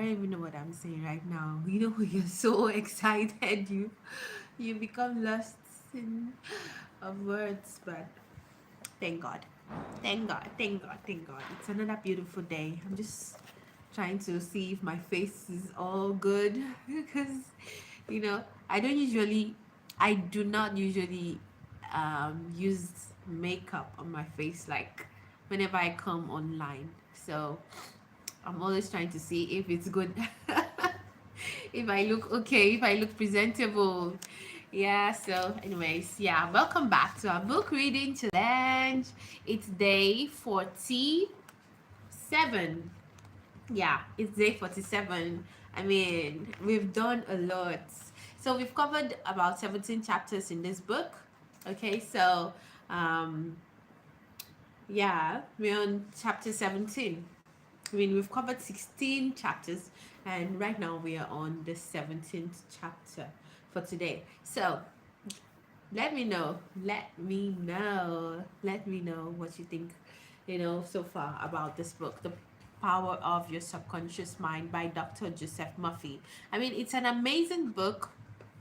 don't even know what I'm saying right now. When you're so excited, you become lost in of words. But thank God, thank God, thank God, thank God. It's another beautiful day. I'm just trying to see if my face is all good because I don't usually, I do not usually use makeup on my face like whenever I come online. So I'm always trying to see if it's good, if I look okay, if I look presentable. Yeah, so anyways, yeah, welcome back to our book reading challenge. It's day 47. Yeah, it's day 47. I mean, we've done a lot. So we've covered about 17 chapters in this book. Okay, so um yeah, we're on chapter 17. I mean, we've covered 16 chapters, and right now we are on the 17th chapter for today. So let me know what you think, so far about this book, The Power of Your Subconscious Mind by Dr. Joseph Murphy. I mean, it's an amazing book.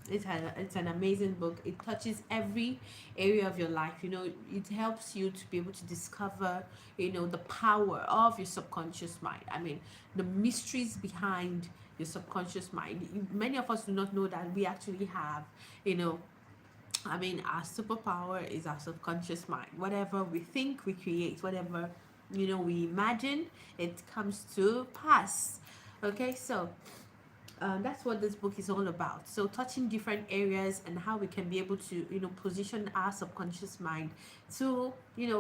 It's an amazing book. It touches every area of your life. It helps you to be able to discover, the power of your subconscious mind. I mean, the mysteries behind your subconscious mind. Many of us do not know that we actually have, you know, I mean, our superpower is our subconscious mind. Whatever we think, we create. Whatever, we imagine, it comes to pass. Okay, so that's what this book is all about. So touching different areas and how we can be able to, position our subconscious mind to,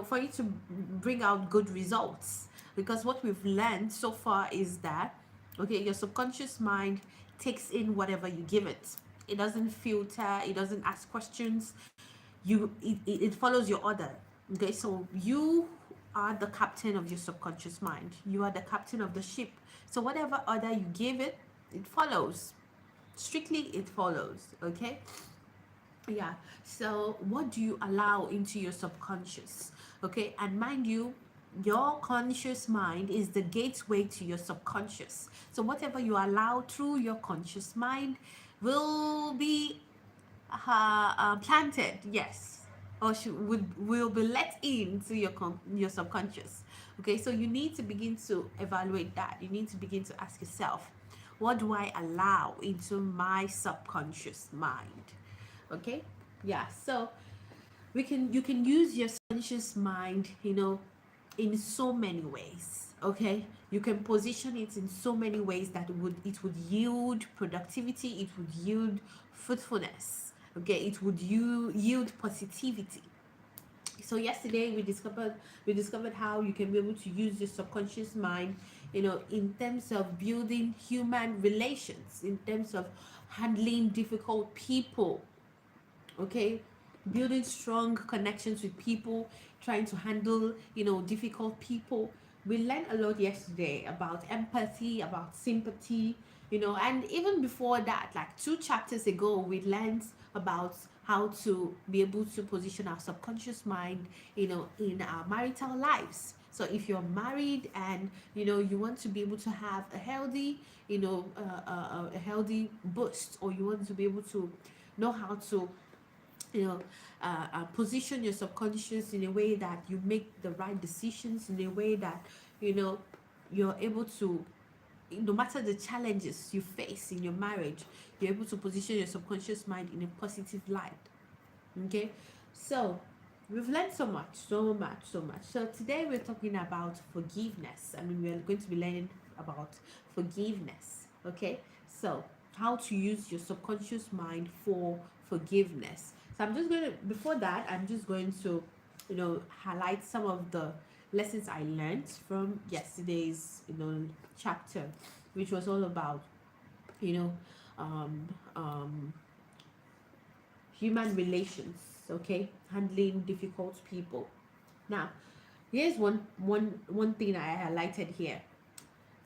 for it to bring out good results. Because what we've learned so far is that, okay, your subconscious mind takes in whatever you give it. It doesn't filter. It doesn't ask questions. It follows your order. Okay, so you are the captain of your subconscious mind. You are the captain of the ship. So whatever order you give it, it follows. Strictly it follows. Okay, yeah. So what do you allow into your subconscious? Okay, and mind you, your conscious mind is the gateway to your subconscious. So whatever you allow through your conscious mind will be planted, yes, or will be let into your subconscious. Okay, so you need to begin to evaluate that. You need to begin to ask yourself, what do I allow into my subconscious mind? Okay, yeah. So you can use your subconscious mind, in so many ways. Okay, you can position it in so many ways that it would yield productivity, it would yield fruitfulness. Okay, it would yield positivity. So yesterday we discovered how you can be able to use your subconscious mind, in terms of building human relations, in terms of handling difficult people. Okay, building strong connections with people, trying to handle, difficult people. We learned a lot yesterday about empathy, about sympathy, and even before that, like 2 chapters ago, we learned about how to be able to position our subconscious mind, in our marital lives. So if you're married and you want to be able to have a healthy, a healthy boost, or you want to be able to know how to, you know position your subconscious in a way that you make the right decisions, in a way that you know you're able to, no matter the challenges you face in your marriage, you're able to position your subconscious mind in a positive light. Okay, so we've learned so much, so much, so much. So today we're talking about forgiveness. I mean, we're going to be learning about forgiveness. Okay, so how to use your subconscious mind for forgiveness. So I'm just going to, before that, I'm just going to, highlight some of the lessons I learned from yesterday's, chapter, which was all about, you know, um, um, human relations. Okay, handling difficult people. Now, here's one thing I highlighted here.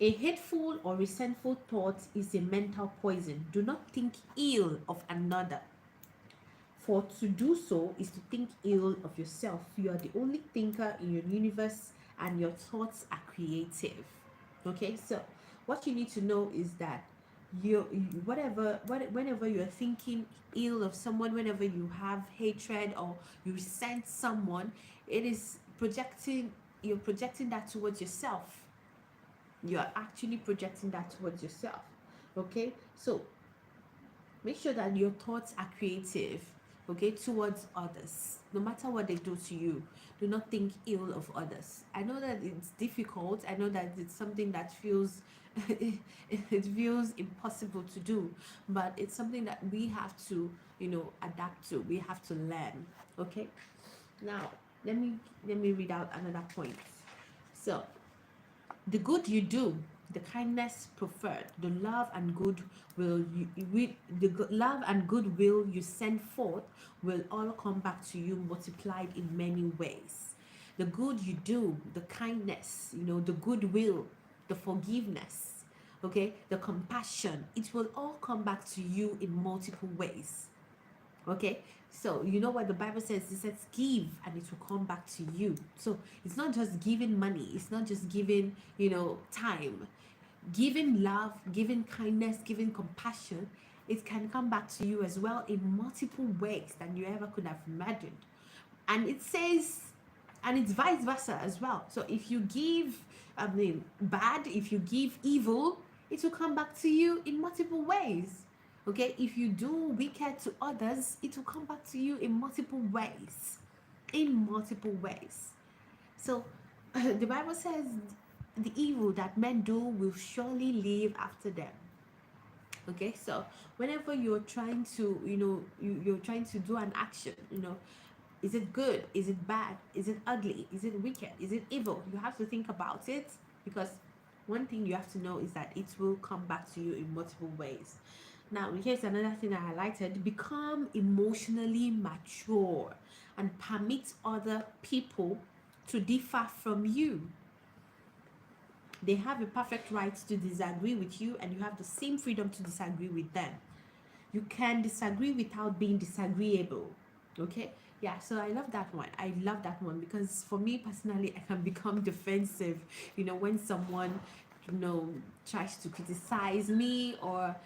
A hateful or resentful thought is a mental poison. Do not think ill of another, for to do so is to think ill of yourself. You are the only thinker in your universe, and your thoughts are creative. Okay, so what you need to know is that whenever you're thinking ill of someone, whenever you have hatred or you resent someone, it is projecting, you're projecting that towards yourself. You're actually projecting that towards yourself. Okay, so make sure that your thoughts are creative, okay, towards others. No matter what they do to you, do not think ill of others. I know that it's difficult. I know that it's something that feels it feels impossible to do, but it's something that we have to, adapt to. We have to learn. Okay. Now, let me read out another point. So, the good you do, the kindness preferred, the love and good will love and goodwill you send forth will all come back to you multiplied in many ways. The good you do, the kindness, the goodwill, the forgiveness, okay, the compassion, it will all come back to you in multiple ways. Okay, so you know what the Bible says? It says give and it will come back to you. So it's not just giving money, it's not just giving time. Giving love, giving kindness, giving compassion, it can come back to you as well in multiple ways than you ever could have imagined. And it says, and it's vice versa as well. So if you give bad, if you give evil, it will come back to you in multiple ways. Okay, if you do wicked to others, it will come back to you in multiple ways. So the Bible says the evil that men do will surely live after them. Okay, so whenever you're trying to you're trying to do an action, is it good, is it bad, is it ugly, is it wicked, is it evil, you have to think about it, because one thing you have to know is that it will come back to you in multiple ways. Now, here's another thing I highlighted: become emotionally mature and permit other people to differ from you. They have a perfect right to disagree with you, and you have the same freedom to disagree with them. You can disagree without being disagreeable. Okay, yeah, so I love that one because for me personally, I can become defensive when someone tries to criticize me, or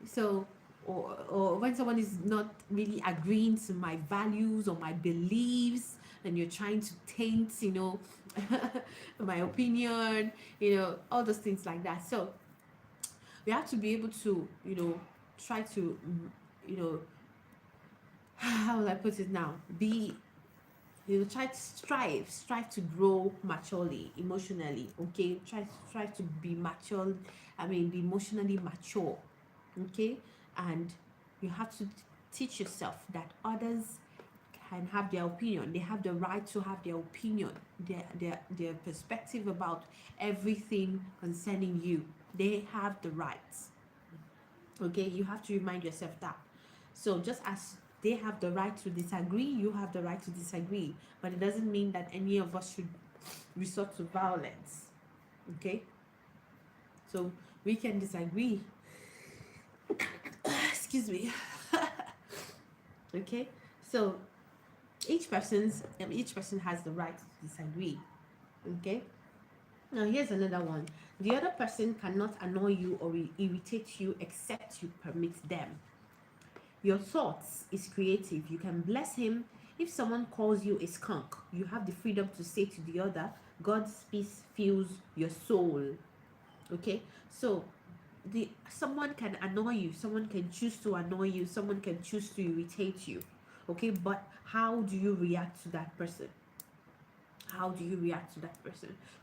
so or when someone is not really agreeing to my values or my beliefs, and you're trying to taint my opinion, all those things like that. So we have to be able to try to how will I put it now, be try to strive to grow maturely emotionally. Okay, try to be mature, be emotionally mature. Okay, and you have to teach yourself that others can have their opinion. They have the right to have their opinion, their perspective about everything concerning you. They have the rights. Okay, you have to remind yourself that. So just as they have the right to disagree, you have the right to disagree, but it doesn't mean that any of us should resort to violence. Okay, so we can disagree. Excuse me. Okay, so each person has the right to disagree. Okay, now here's another one: the other person cannot annoy you or irritate you except you permit them. Your thoughts is creative. You can bless him. If someone calls you a skunk, you have the freedom to say to the other, God's peace fills your soul. Okay, so someone can annoy you, someone can choose to annoy you, someone can choose to irritate you. Okay, but how do you react to that person?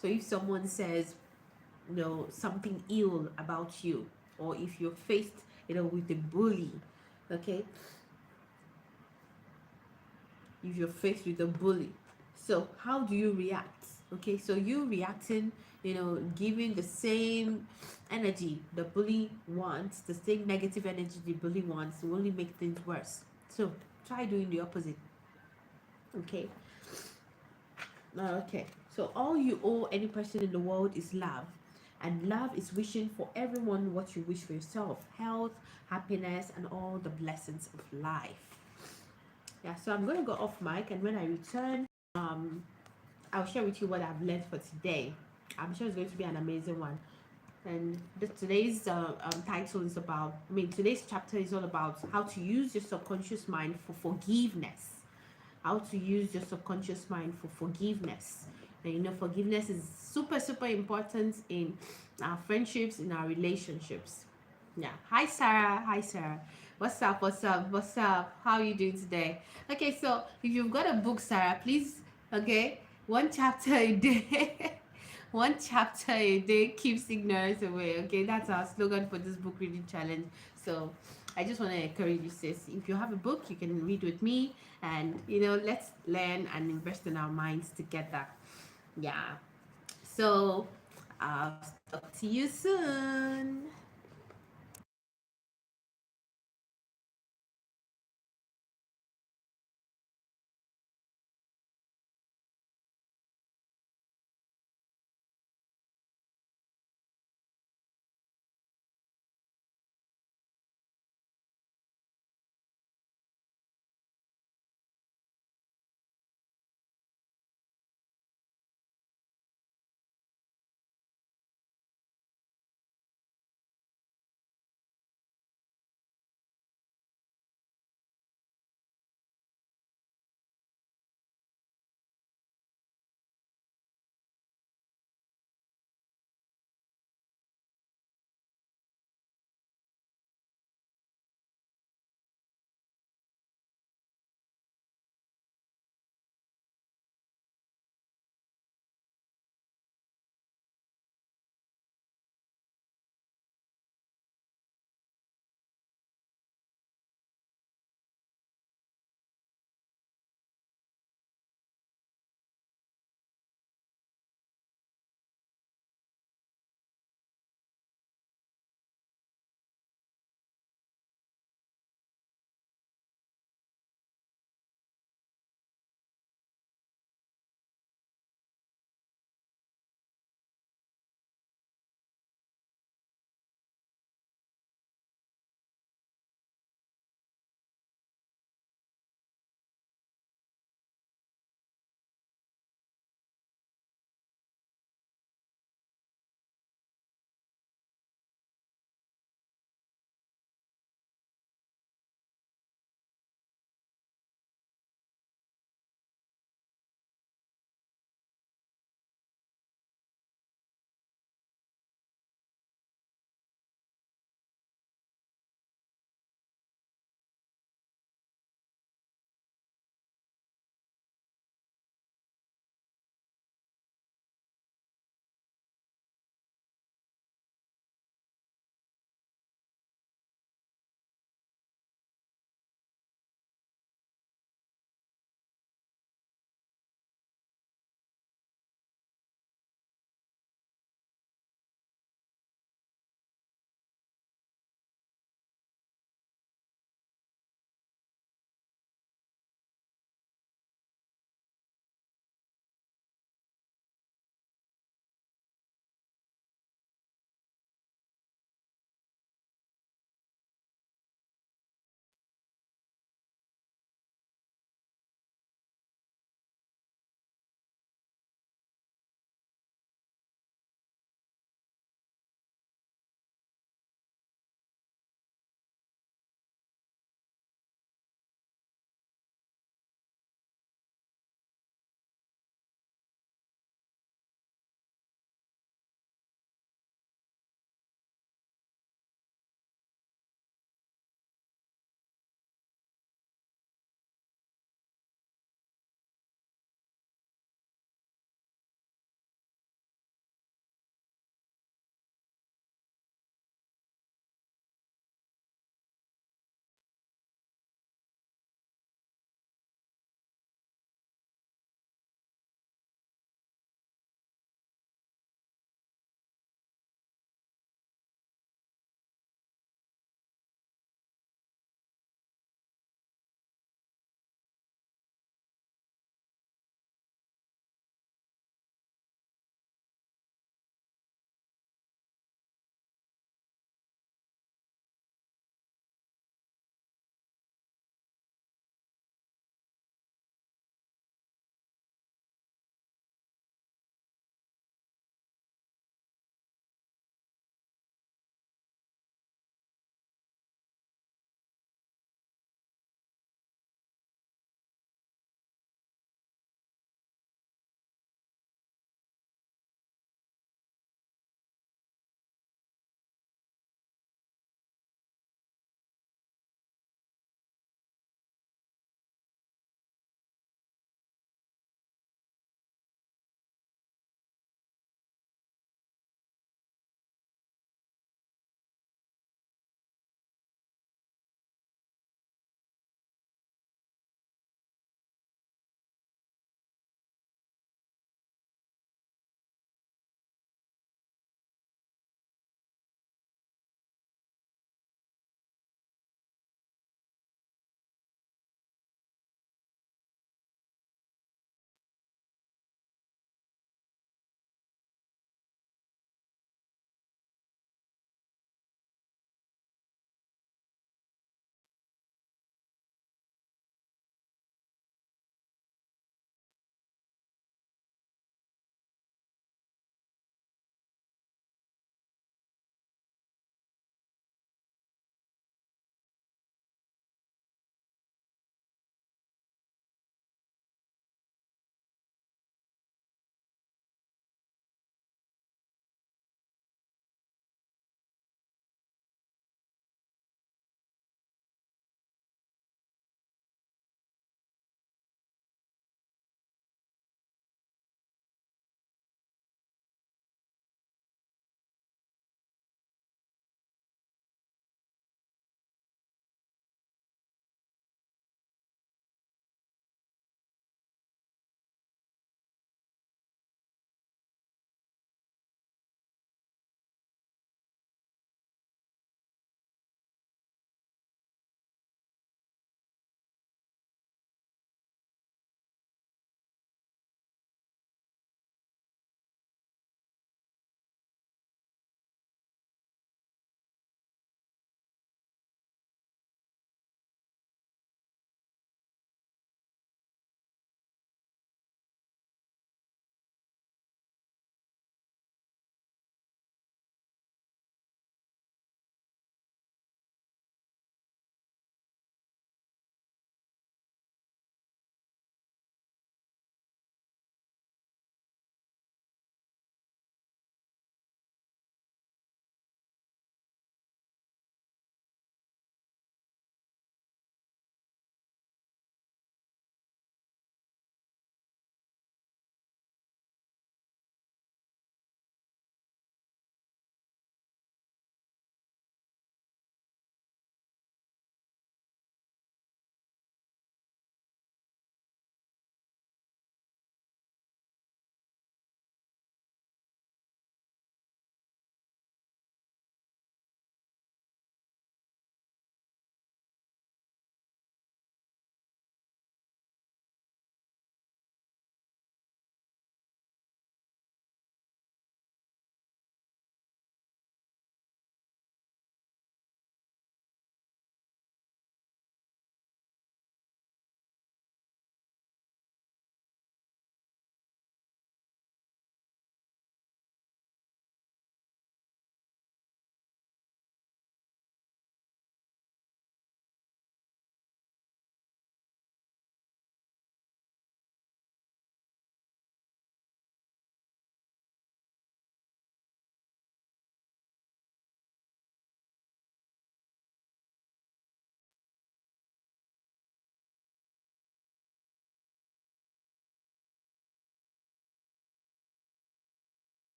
So if someone says something ill about you, or if you're faced with a bully, okay, if you're faced with a bully, so how do you react? Okay, so you reacting, giving the same energy the bully wants, the same negative energy the bully wants, will only make things worse. So try doing the opposite. Okay, so all you owe any person in the world is love, and love is wishing for everyone what you wish for yourself: health, happiness, and all the blessings of life. Yeah, so I'm going to go off mic, and when I return, I'll share with you what I've learned for today. I'm sure it's going to be an amazing one. And today's title is about, today's chapter is all about how to use your subconscious mind for forgiveness. How to use your subconscious mind for forgiveness. And forgiveness is super, super important in our friendships, in our relationships. Yeah. Hi, Sarah. Hi, Sarah. What's up? What's up? What's up? How are you doing today? Okay, so if you've got a book, Sarah, please, okay, one chapter a day. One chapter a day keeps ignorance away. Okay, that's our slogan for this book reading challenge. So I just want to encourage you, sis. If you have a book, you can read with me, and let's learn and invest in our minds together. Yeah. So I'll talk to you soon.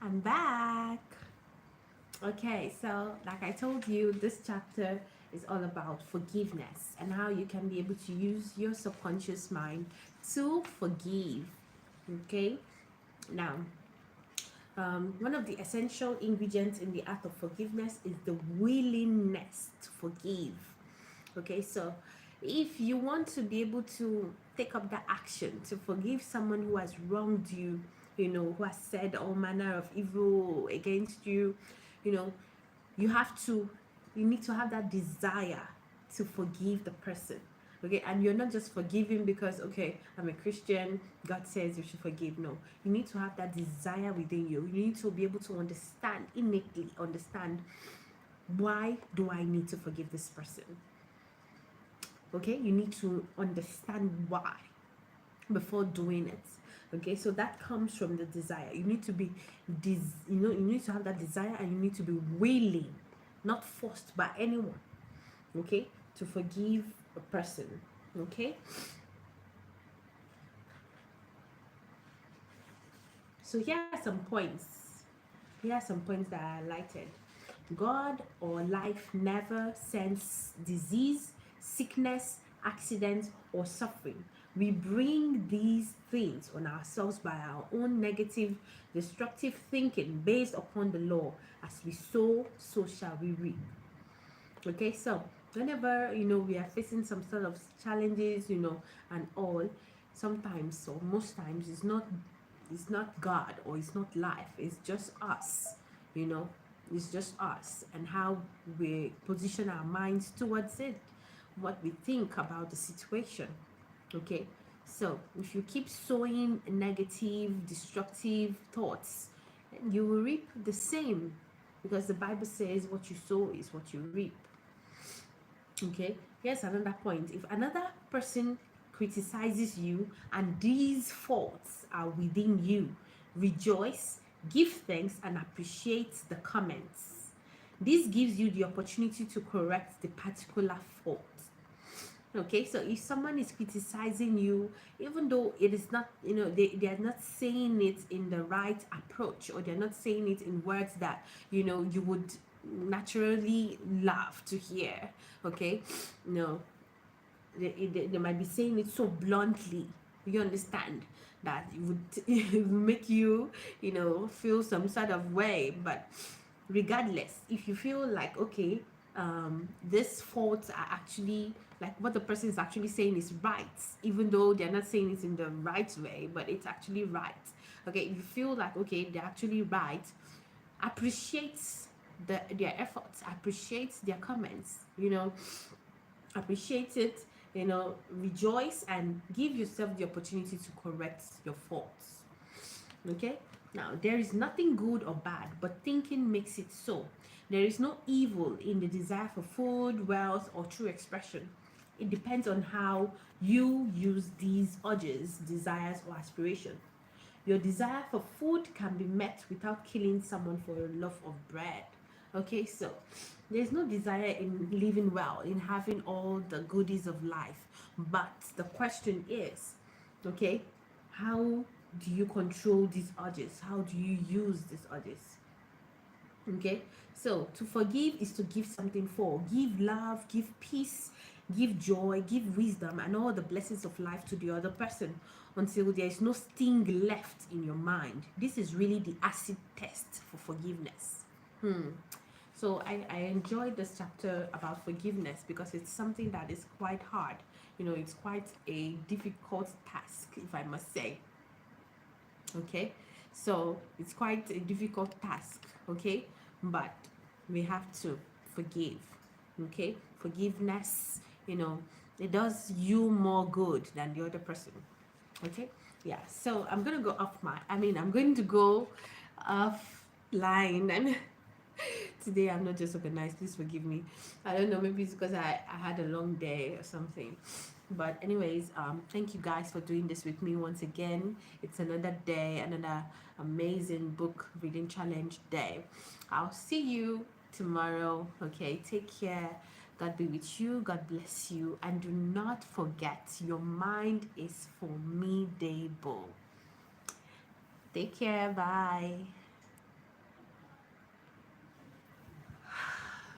I'm back. Okay, so like I told you, this chapter is all about forgiveness and how you can be able to use your subconscious mind to forgive. Okay, now one of the essential ingredients in the art of forgiveness is the willingness to forgive. Okay, so if you want to be able to take up that action to forgive someone who has wronged you, who has said all manner of evil against you, you know, you have to, you need to have that desire to forgive the person. Okay, and you're not just forgiving because, okay, I'm a Christian, God says you should forgive. No, you need to have that desire within you. You need to be able to understand, innately understand, why do I need to forgive this person? Okay, you need to understand why before doing it. Okay, so that comes from the desire. You need to be you need to have that desire, and you need to be willing, not forced by anyone, okay, to forgive a person. Okay, so here are some points. Here are some points that I highlighted. God or life never sends disease, sickness, accident, or suffering. We bring these things on ourselves by our own negative, destructive thinking based upon the law. As we sow, so shall we reap. Okay, so whenever we are facing some sort of challenges, and all, sometimes or most times it's not God or it's not life, it's just us, you know it's just us and how we position our minds towards it, what we think about the situation. Okay, so if you keep sowing negative, destructive thoughts, you will reap the same, because the Bible says what you sow is what you reap. Okay, here's another point. If another person criticizes you and these faults are within you, rejoice, give thanks, and appreciate the comments. This gives you the opportunity to correct the particular fault. Okay, so if someone is criticizing you, even though it is not, they are not saying it in the right approach, or they're not saying it in words that you would naturally love to hear. Okay, no, they might be saying it so bluntly, you understand, that it would it would make you feel some sort of way. But regardless, if you feel like, okay, these faults are actually, like, what the person is actually saying is right, even though they're not saying it in the right way, but it's actually right. Okay, if you feel like, okay, they're actually right, appreciate their efforts, appreciate their comments, appreciate it, rejoice, and give yourself the opportunity to correct your faults. Okay, now there is nothing good or bad, but thinking makes it so. There is no evil in the desire for food, wealth, or true expression. It depends on how you use these urges, desires, or aspirations. Your desire for food can be met without killing someone for a loaf of bread. Okay, so there's no desire in living well, in having all the goodies of life. But the question is, okay, how do you control these urges? How do you use these urges? Okay, so to forgive is to give something for. Give love, give peace, give joy, give wisdom, and all the blessings of life to the other person until there is no sting left in your mind. This is really the acid test for forgiveness. So I enjoyed this chapter about forgiveness because it's something that is quite hard. It's quite a difficult task, if I must say. Okay, so it's quite a difficult task. Okay, but we have to forgive. Okay, forgiveness, it does you more good than the other person. Okay, yeah, so I'm going to go I'm going to go offline. And today I'm not just organized, please forgive me. I don't know, maybe it's because I had a long day or something. But anyways, thank you guys for doing this with me once again. It's another day, another amazing book reading challenge day. I'll see you tomorrow. Okay, take care. God be with you. God bless you. And do not forget, your mind is formidable. Take care. Bye.